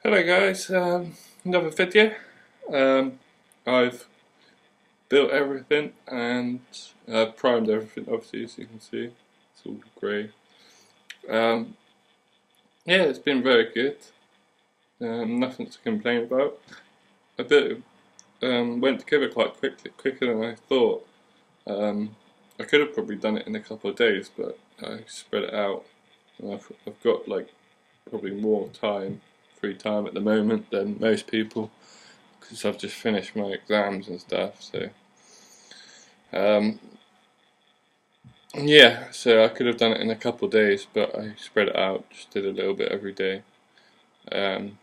Hello guys, another video. I've built everything and primed everything, obviously, as you can see. It's all grey. Um, yeah, it's been very good. Nothing to complain about. A bit went together quite quicker than I thought. I could have probably done it in a couple of days, but I spread it out. And I've got like probably more free time at the moment than most people, because I've just finished my exams and stuff. So yeah, so I could have done it in a couple of days, but I spread it out, just did a little bit every day. Um,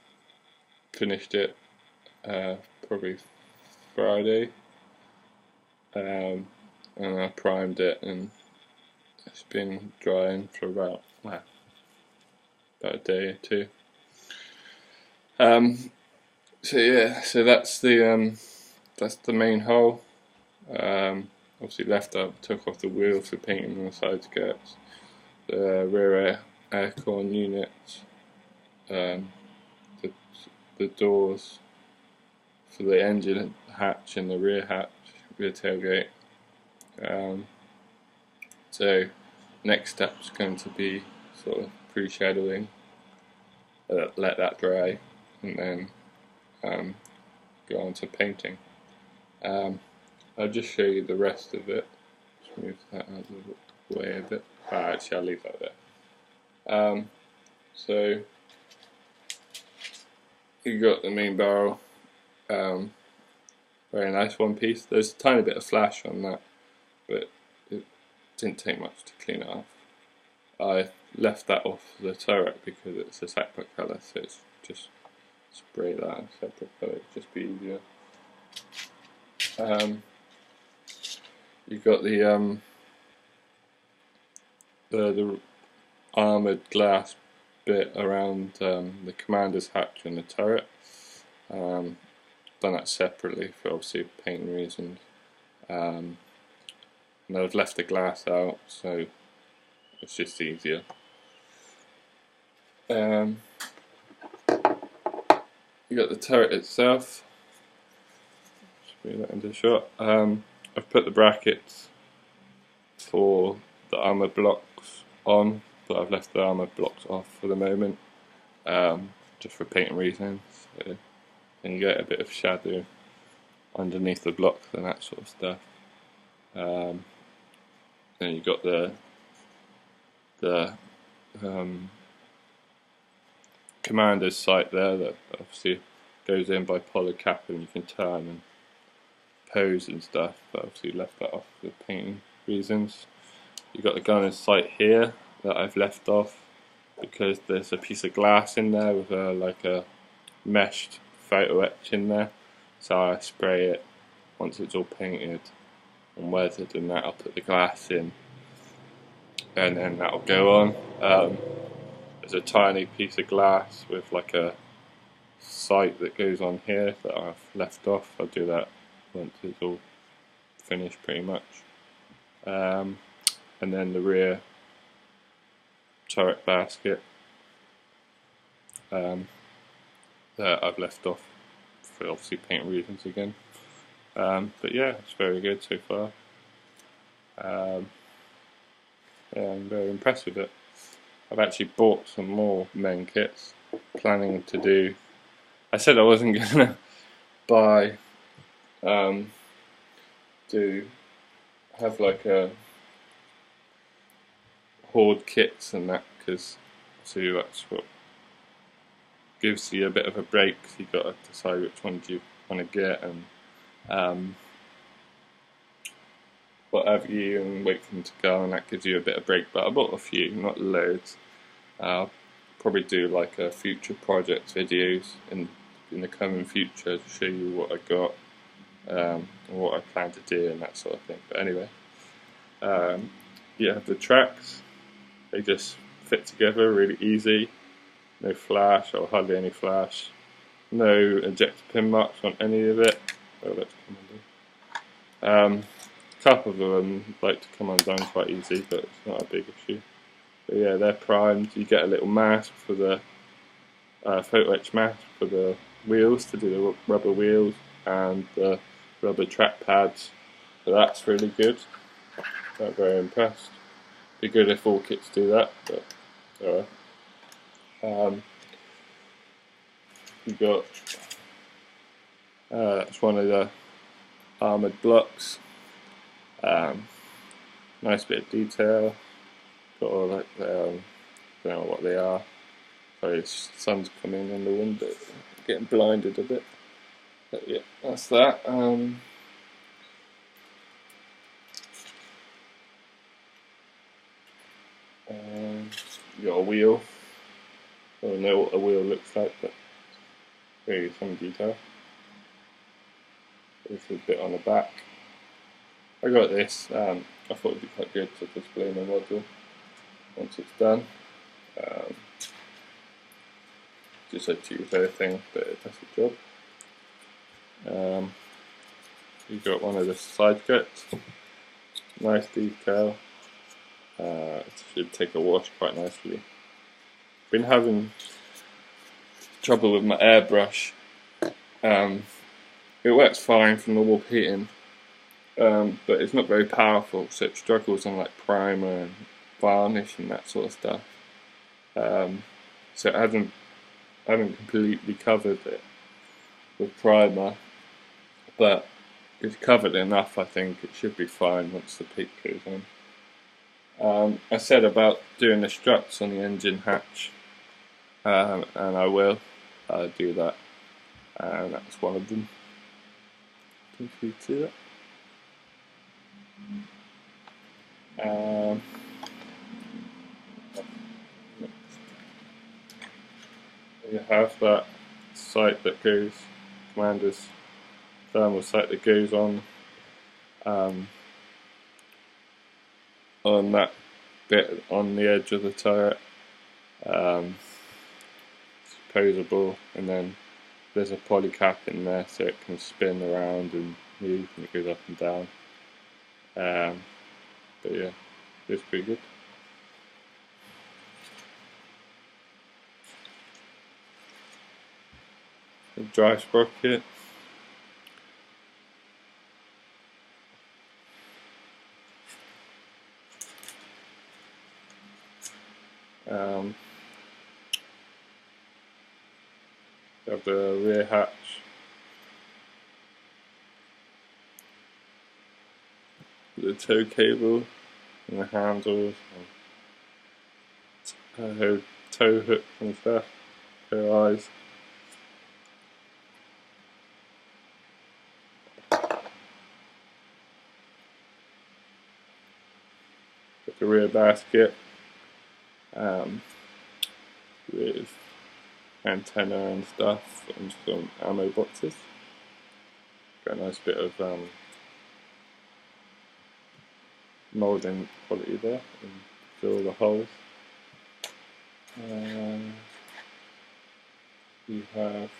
Finished it probably Friday, and I primed it, and it's been drying for about a day or two. So yeah, so that's the main hull. Obviously left up, took off the wheel for painting on the side skirts, the rear aircon units, um, the, the doors for the engine hatch and the rear tailgate. So next step's going to be sort of pre-shadowing, let that dry, and then go on to painting. I'll just show you the rest of it. Just move that out of the way a bit. Actually, I'll leave that there. So you got the main barrel. Very nice one piece. There's a tiny bit of flash on that, but it didn't take much to clean it off. I left that off the turret because it's a separate colour, so it's just spray that in a separate colour, it'd just be easier. You've got the armoured glass bit around the commander's hatch and the turret. Done that separately for obviously painting reasons. And I've left the glass out, so it's just easier. You got the turret itself. Just bring that into shot. I've put the brackets for the armour blocks on, but I've left the armour blocks off for the moment, just for painting reasons. So you get a bit of shadow underneath the blocks and that sort of stuff. Then you've got the commander's sight there that obviously goes in by poly cap, and you can turn and pose and stuff, but obviously left that off for painting reasons. You've got the gunner's sight here that I've left off because there's a piece of glass in there with like a meshed photo etch in there, so I spray it once it's all painted and weathered, and that I'll put the glass in, and then that'll go on. There's a tiny piece of glass with like a sight that goes on here that I've left off. I'll do that once it's all finished pretty much. And then the rear turret basket that I've left off for obviously paint reasons again. But yeah, it's very good so far. Yeah, I'm very impressed with it. I've actually bought some more Meng kits, planning to do. I said I wasn't gonna buy, do have like a horde kits and that, because so that's what gives you a bit of a break. So you've got to decide which ones you want to get and what have you, and wait for them to go, and that gives you a bit of break. But I bought a few, not loads. I'll probably do like a future project videos in the coming future to show you what I got, and what I plan to do and that sort of thing. But anyway, you have the tracks. They just fit together really easy. No flash or hardly any flash. No ejector pin marks on any of it. Oh, that's a couple of them like to come undone quite easy, but it's not a big issue. But yeah, they're primed. You get a little mask for the photo etch mask for the wheels, to do the rubber wheels and the rubber track pads. So that's really good. I'm very impressed. Be good if all kits do that, but alright. We got that's one of the armoured blocks. Nice bit of detail. Got all like don't know what they are. Sorry, the sun's coming in the window, getting blinded a bit. But yeah, that's that. You got a wheel. I don't know what a wheel looks like, but very some detail. There's a bit on the back. I got this. I thought it'd be quite good to display my model once it's done. Just a two-player thing, but it does the job. You got one of the side cuts. Nice detail. It should take a wash quite nicely. Been having trouble with my airbrush. It works fine for normal painting, but it's not very powerful, so it struggles on like primer and varnish and that sort of stuff. So I haven't completely covered it with primer, but it's covered enough. I think it should be fine once the paint goes on. I said about doing the struts on the engine hatch, and I will do that, and that's one of them. If you see that. You have that sight that goes, commander's thermal sight that goes on that bit on the edge of the turret. It's posable, and then there's a poly cap in there so it can spin around and move, and it goes up and down. But yeah, it's pretty good. The drive sprocket. Have the rear hatch. The tow cable and the handles, and tow hook and stuff, tow eyes. Got the rear basket with antenna and stuff, and some ammo boxes. Got a nice bit of moulding quality there, and fill the holes. You have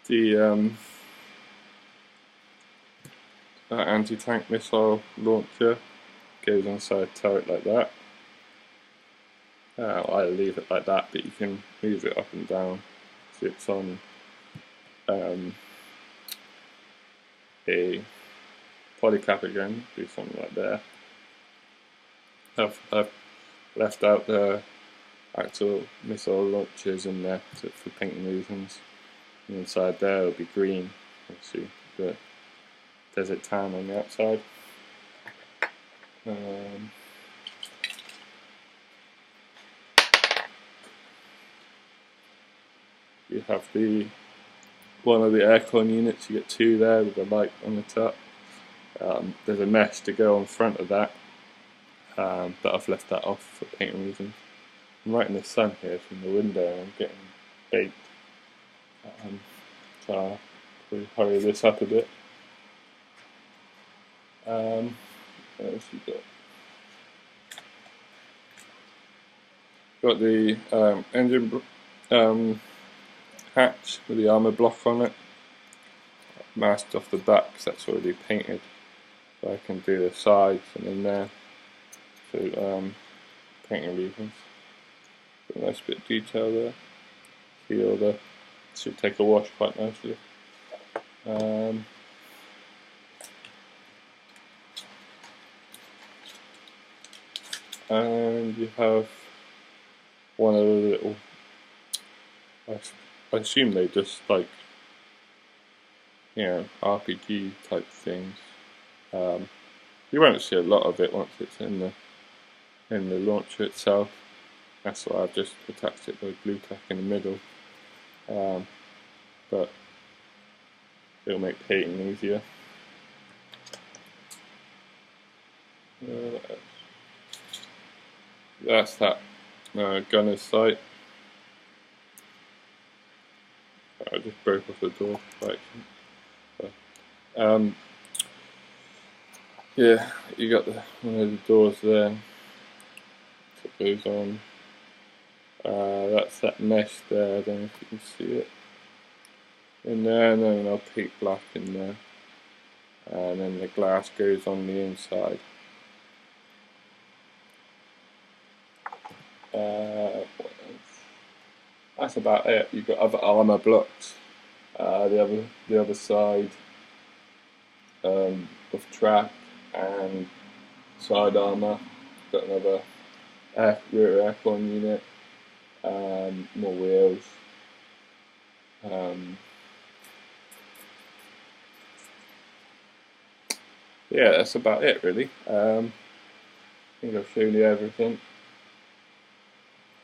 the anti-tank missile launcher. Goes inside turret like that. I'll leave it like that, but you can move it up and down. So it's on a poly cap again. Do something like that. I've left out the actual missile launchers in there for painting reasons. And inside there will be green, obviously the desert tan on the outside. You have one of the aircon units. You get two there with a light on the top. There's a mesh to go on front of that, but I've left that off for painting reasons. I'm right in the sun here from the window, and I'm getting baked. So I'll probably hurry this up a bit. What else you got? Got the engine hatch with the armour block on it. Masked off the back because that's already painted. So I can do the sides and in there. So painting reasons. Got a nice bit of detail there. See all the, should take a wash quite nicely. And you have one of the little, I assume they just like, you know, RPG type things. You won't see a lot of it once it's in the launcher itself. That's why I've just attached it with glue tack in the middle. But it'll make painting easier. That's that gunner's sight. I just broke off the door by accident. Yeah, you got one of the doors there. Put those on. That's that mesh there. I don't know if you can see it in there, and then I'll paint black in there, and then the glass goes on the inside. That's about it. You've got other armour blocks. The other side of track and side armour. Got another rear aircon unit. More wheels. Yeah, that's about it really. I think I've shown you everything.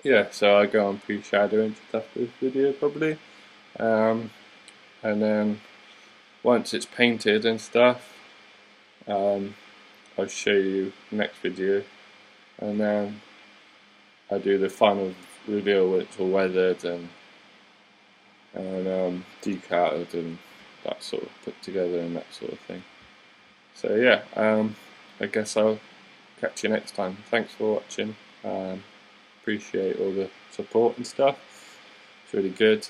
Yeah, so I go on pre-shadowing stuff for this video probably, and then once it's painted and stuff, I'll show you next video, and then I do the final reveal when it's all weathered and decatted and that sort of put together and that sort of thing. So yeah, I guess I'll catch you next time. Thanks for watching. Appreciate all the support and stuff. It's really good.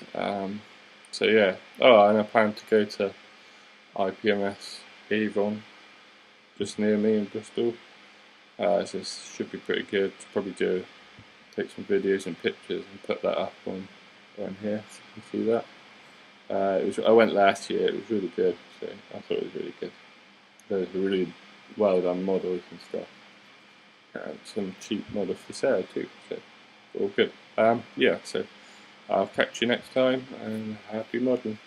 So yeah. Oh, and I plan to go to IPMS Avon, just near me in Bristol. So this should be pretty good. Probably take some videos and pictures and put that up on here so you can see that. I went last year. It was really good. So I thought it was really good. There's really well done models and stuff. And some cheap models for sale too, so all good. Yeah, so I'll catch you next time, and happy modelling.